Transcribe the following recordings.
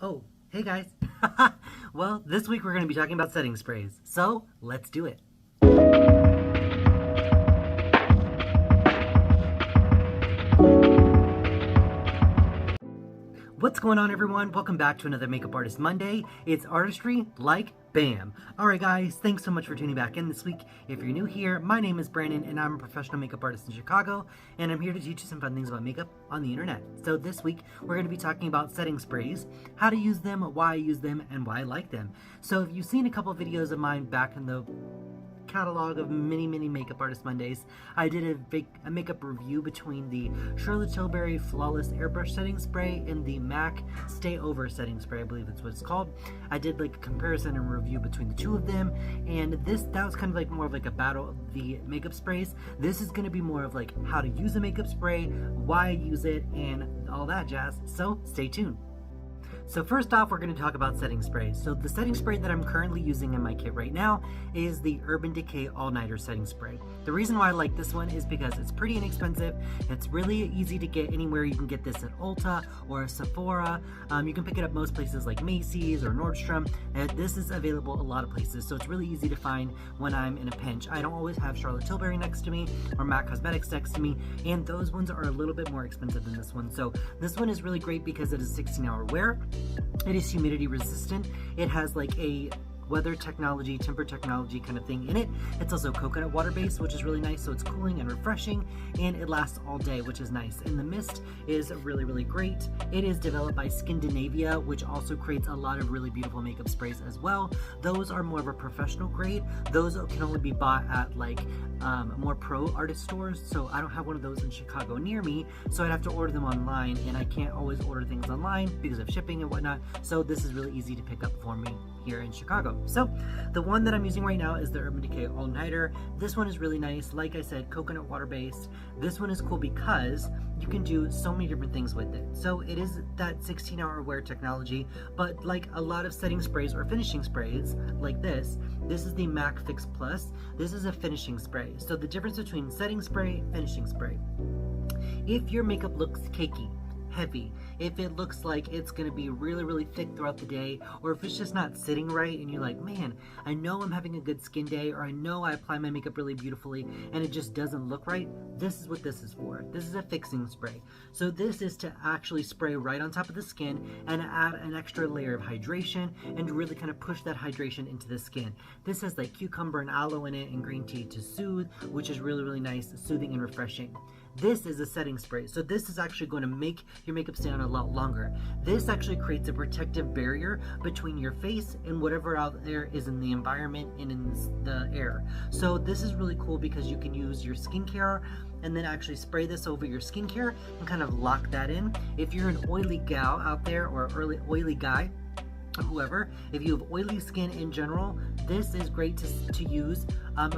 Oh, hey guys. Well, this week we're going to be talking about setting sprays. So, let's do it. What's going on, everyone? Welcome back to another Makeup Artist Monday. It's artistry like bam. Alright guys, thanks so much for tuning back in this week. If you're new here, my name is Brandon and I'm a professional makeup artist in Chicago, and I'm here to teach you some fun things about makeup on the internet. So this week we're going to be talking about setting sprays, how to use them, why I use them, and why I like them. So if you've seen a couple of videos of mine back in the catalog of many Makeup Artist Mondays, I did a makeup review between the Charlotte Tilbury Flawless Airbrush Setting Spray and the MAC Stay Over Setting Spray, I believe that's what it's called. I did like a comparison and review between the two of them, and that was kind of like more of like a battle of the makeup sprays. This is going to be more of like how to use a makeup spray, why I use it, and all that jazz, so stay tuned. So first off, we're going to talk about setting sprays. So the setting spray that I'm currently using in my kit right now is the Urban Decay All Nighter Setting Spray. The reason why I like this one is because it's pretty inexpensive. It's really easy to get anywhere. You can get this at Ulta or Sephora. You can pick it up most places like Macy's or Nordstrom. And this is available a lot of places, so it's really easy to find when I'm in a pinch. I don't always have Charlotte Tilbury next to me or MAC Cosmetics next to me, and those ones are a little bit more expensive than this one. So this one is really great because it is 16-hour wear. It is humidity resistant. It has like a weather technology, temper technology kind of thing in it. It's also coconut water based, which is really nice, so it's cooling and refreshing, and it lasts all day, which is nice. And the mist is really great. It is developed by Skindinavia, which also creates a lot of really beautiful makeup sprays as well. Those are more of a professional grade. Those can only be bought at like more pro artist stores, so I don't have one of those in Chicago near me, so I'd have to order them online, and I can't always order things online because of shipping and whatnot, so this is really easy to pick up for me here in Chicago. So the one that I'm using right now is the Urban Decay All Nighter. This one is really nice. Like I said, coconut water based. This one is cool because you can do so many different things with it. So it is that 16-hour wear technology, but like a lot of setting sprays or finishing sprays like this is the MAC Fix Plus. This is a finishing spray. So the difference between setting spray, finishing spray. If your makeup looks cakey, heavy, if it looks like it's going to be really thick throughout the day, or if it's just not sitting right and you're like, man, I know I'm having a good skin day, or I know I apply my makeup really beautifully and it just doesn't look right, this is what this is for. This is a fixing spray. So this is to actually spray right on top of the skin and add an extra layer of hydration and really kind of push that hydration into the skin. This has like cucumber and aloe in it and green tea to soothe, which is really nice, soothing and refreshing. This is a setting spray, so this is actually going to make your makeup stay on a lot longer. This actually creates a protective barrier between your face and whatever out there is in the environment and in the air. So this is really cool because you can use your skincare and then actually spray this over your skincare and kind of lock that in. If you're an oily gal out there or oily guy, whoever, if you have oily skin in general, this is great to use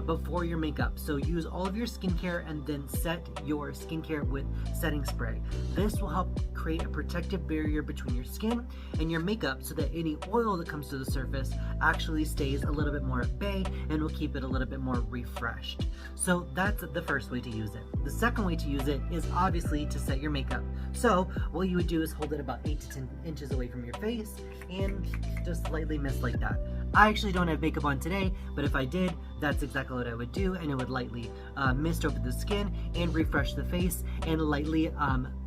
before your makeup. So use all of your skincare and then set your skincare with setting spray. This will help create a protective barrier between your skin and your makeup so that any oil that comes to the surface actually stays a little bit more at bay and will keep it a little bit more refreshed. So that's the first way to use it. The second way to use it is obviously to set your makeup. So what you would do is hold it about 8 to 10 inches away from your face and just slightly mist like that. I actually don't have makeup on today, but if I did, that's exactly what I would do, and it would lightly mist over the skin and refresh the face and lightly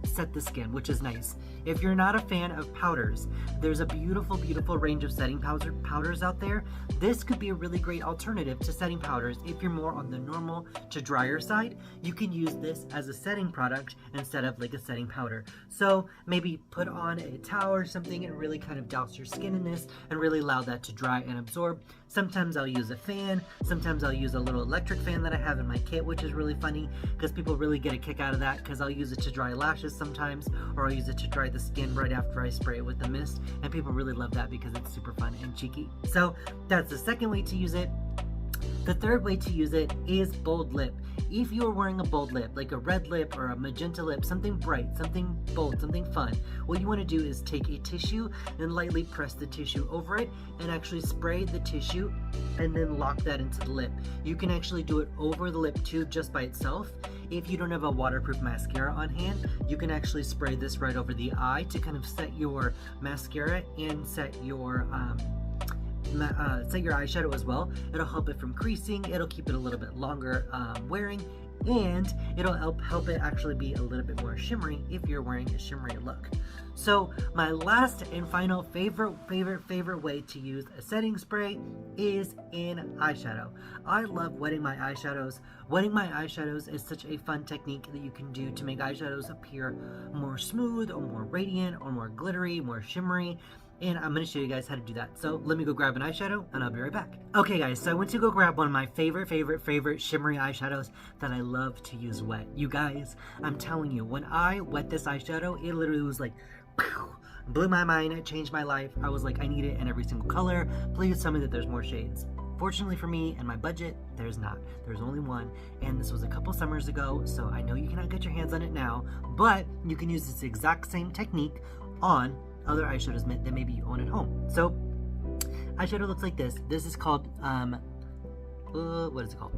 set the skin, which is nice. If you're not a fan of powders, there's a beautiful range of setting powders out there. This could be a really great alternative to setting powders. If you're more on the normal to drier side, you can use this as a setting product instead of like a setting powder. So maybe put on a towel or something and really kind of douse your skin in this and really allow that to dry and absorb. Sometimes I'll use a fan, sometimes I'll use a little electric fan that I have in my kit, which is really funny because people really get a kick out of that, because I'll use it to dry lashes sometimes, or I'll use it to dry the skin right after I spray it with the mist, and people really love that because it's super fun and cheeky. So that's the second way to use it. The third way to use it is bold lip. If you're wearing a bold lip, like a red lip or a magenta lip, something bright, something bold, something fun, what you want to do is take a tissue and lightly press the tissue over it and actually spray the tissue and then lock that into the lip. You can actually do it over the lip too, just by itself. If you don't have a waterproof mascara on hand, you can actually spray this right over the eye to kind of set your mascara and set your eyeshadow as well. It'll help it from creasing, it'll keep it a little bit longer wearing, and it'll help it actually be a little bit more shimmery if you're wearing a shimmery look. So my last and final favorite way to use a setting spray is in eyeshadow. I love wetting my eyeshadows. Wetting my eyeshadows is such a fun technique that you can do to make eyeshadows appear more smooth or more radiant or more glittery, more shimmery. And I'm going to show you guys how to do that. So let me go grab an eyeshadow and I'll be right back. Okay guys, so I went to go grab one of my favorite shimmery eyeshadows that I love to use wet. You guys, I'm telling you, when I wet this eyeshadow, it literally was like, blew my mind, it changed my life. I was like, I need it in every single color. Please tell me that there's more shades. Fortunately for me and my budget, there's not. There's only one, and this was a couple summers ago, so I know you cannot get your hands on it now, but you can use this exact same technique on other eyeshadows that maybe you own at home. So eyeshadow looks like this. This is called what is it called?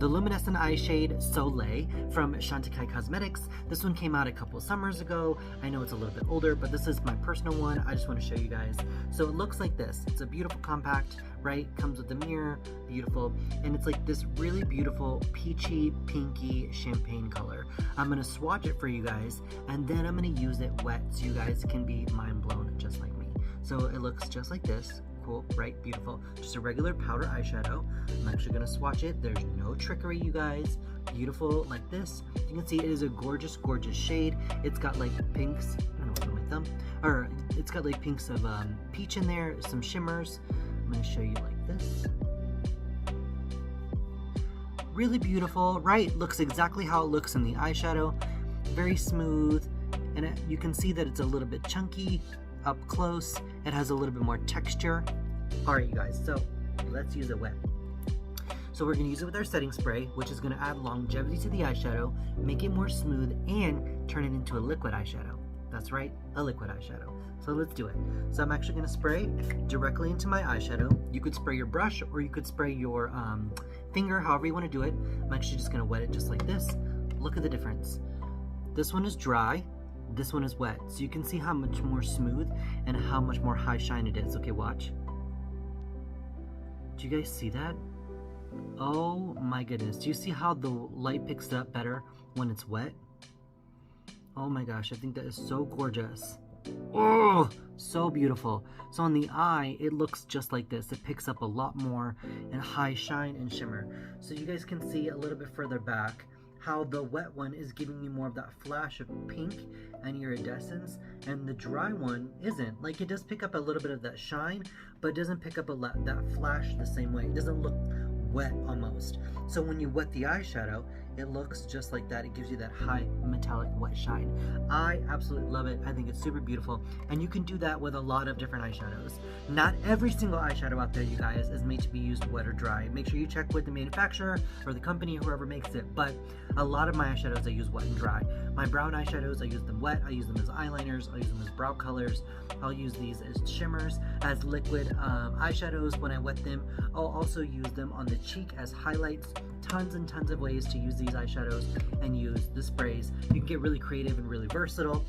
The Luminescent Eye Shade Soleil from Chantecaille Cosmetics. This one came out a couple summers ago. I know it's a little bit older, but this is my personal one. I just want to show you guys. So it looks like this. It's a beautiful compact, right? Comes with the mirror, beautiful. And it's like this really beautiful peachy, pinky champagne color. I'm going to swatch it for you guys, and then I'm going to use it wet so you guys can be mind blown just like me. So it looks just like this. Cool, right? Beautiful. Just a regular powder eyeshadow. I'm actually going to swatch it. There's no trickery, you guys. Beautiful like this. You can see it is a gorgeous shade. It's got like pinks. I don't know what's on my thumb. Or it's got like pinks of peach in there, some shimmers. I'm going to show you like this. Really beautiful, right? Looks exactly how it looks in the eyeshadow. Very smooth. And you can see that it's a little bit chunky up close. It has a little bit more texture. Alright you guys, so let's use it wet. So we're going to use it with our setting spray, which is going to add longevity to the eyeshadow, make it more smooth, and turn it into a liquid eyeshadow. That's right, a liquid eyeshadow. So let's do it. So I'm actually going to spray directly into my eyeshadow. You could spray your brush or you could spray your finger, however you want to do it. I'm actually just going to wet it just like this. Look at the difference. This one is dry. This one is wet, so you can see how much more smooth and how much more high shine it is. Okay, watch. Do you guys see that? Oh my goodness. Do you see how the light picks it up better when it's wet? Oh my gosh, I think that is so gorgeous. Oh, so beautiful. So on the eye, it looks just like this. It picks up a lot more and high shine and shimmer. So you guys can see a little bit further back how the wet one is giving you more of that flash of pink and iridescence, and the dry one isn't. Like, it does pick up a little bit of that shine, but it doesn't pick up that flash the same way. It doesn't look wet almost. So when you wet the eyeshadow, it looks just like that. It gives you that high metallic wet shine. I absolutely love it. I think it's super beautiful, and you can do that with a lot of different eyeshadows. Not every single eyeshadow out there, you guys, is made to be used wet or dry. Make sure you check with the manufacturer or the company or whoever makes it, but a lot of my eyeshadows I use wet and dry. My brown eyeshadows, I use them wet. I use them as eyeliners. I use them as brow colors. I'll use these as shimmers, as liquid eyeshadows when I wet them. I'll also use them on the cheek as highlights. Tons and tons of ways to use these eyeshadows and use the sprays. You can get really creative and really versatile.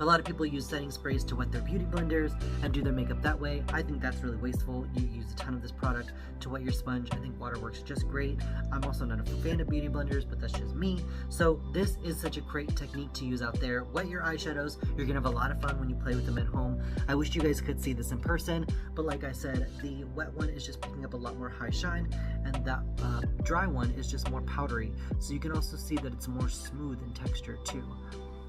A lot of people use setting sprays to wet their beauty blenders and do their makeup that way. I think that's really wasteful. You use a ton of this product to wet your sponge. I think water works just great. I'm also not a fan of beauty blenders, but that's just me. So this is such a great technique to use out there. Wet your eyeshadows. You're gonna have a lot of fun when you play with them at home. I wish you guys could see this in person, but like I said, the wet one is just picking up a lot more high shine, and that dry one is just more powdery. So you can also see that it's more smooth in texture too.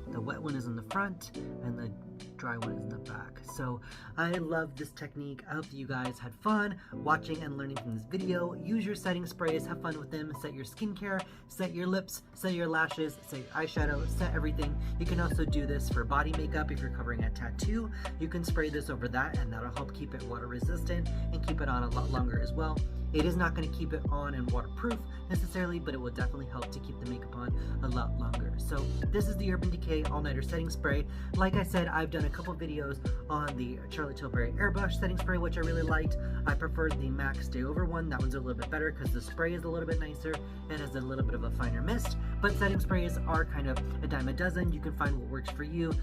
The wet one is in the front and the dry one is in the back. So I love this technique. I hope that you guys had fun watching and learning from this video. Use your setting sprays, have fun with them, set your skincare, set your lips, set your lashes, set your eyeshadow, set everything. You can also do this for body makeup. If you're covering a tattoo, you can spray this over that and that'll help keep it water resistant and keep it on a lot longer as well. It is not going to keep it on and waterproof necessarily, but it will definitely help to keep the makeup on a lot longer. So this is the Urban Decay All Nighter Setting Spray. Like I said, I've done a couple videos on the Charlotte Tilbury Airbrush Setting Spray, which I really liked. I preferred the MAC Stay Over one. That one's a little bit better because the spray is a little bit nicer and has a little bit of a finer mist. But setting sprays are kind of a dime a dozen. You can find what works for you.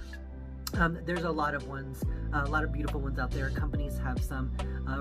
There's a lot of ones, a lot of beautiful ones out there. Companies have some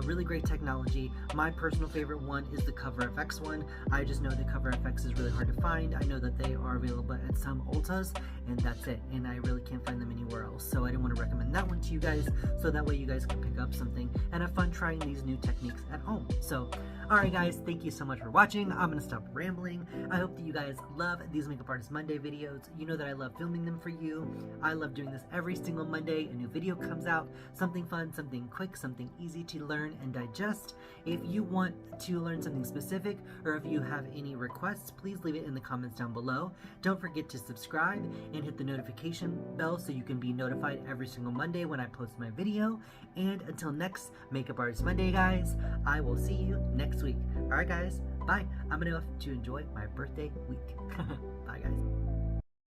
really great technology. My personal favorite one is the Cover FX one. I just know that Cover FX is really hard to find. I know that they are available at some Ultas, and that's it. And I really can't find them anywhere else. So I didn't want to recommend that one to you guys, so that way you guys can pick up something and have fun trying these new techniques at home. So, alright guys, thank you so much for watching. I'm going to stop rambling. I hope that you guys love these Makeup Artist Monday videos. You know that I love filming them for you. I love doing this every single Monday. A new video comes out, something fun, something quick, something easy to learn and digest. If you want to learn something specific, or if you have any requests, please leave it in the comments down below. Don't forget to subscribe and hit the notification bell so you can be notified every single Monday when I post my video. And until next Makeup Artist Monday, guys, I will see you next week. Alright guys, bye. I'm gonna go to enjoy my birthday week. Bye guys.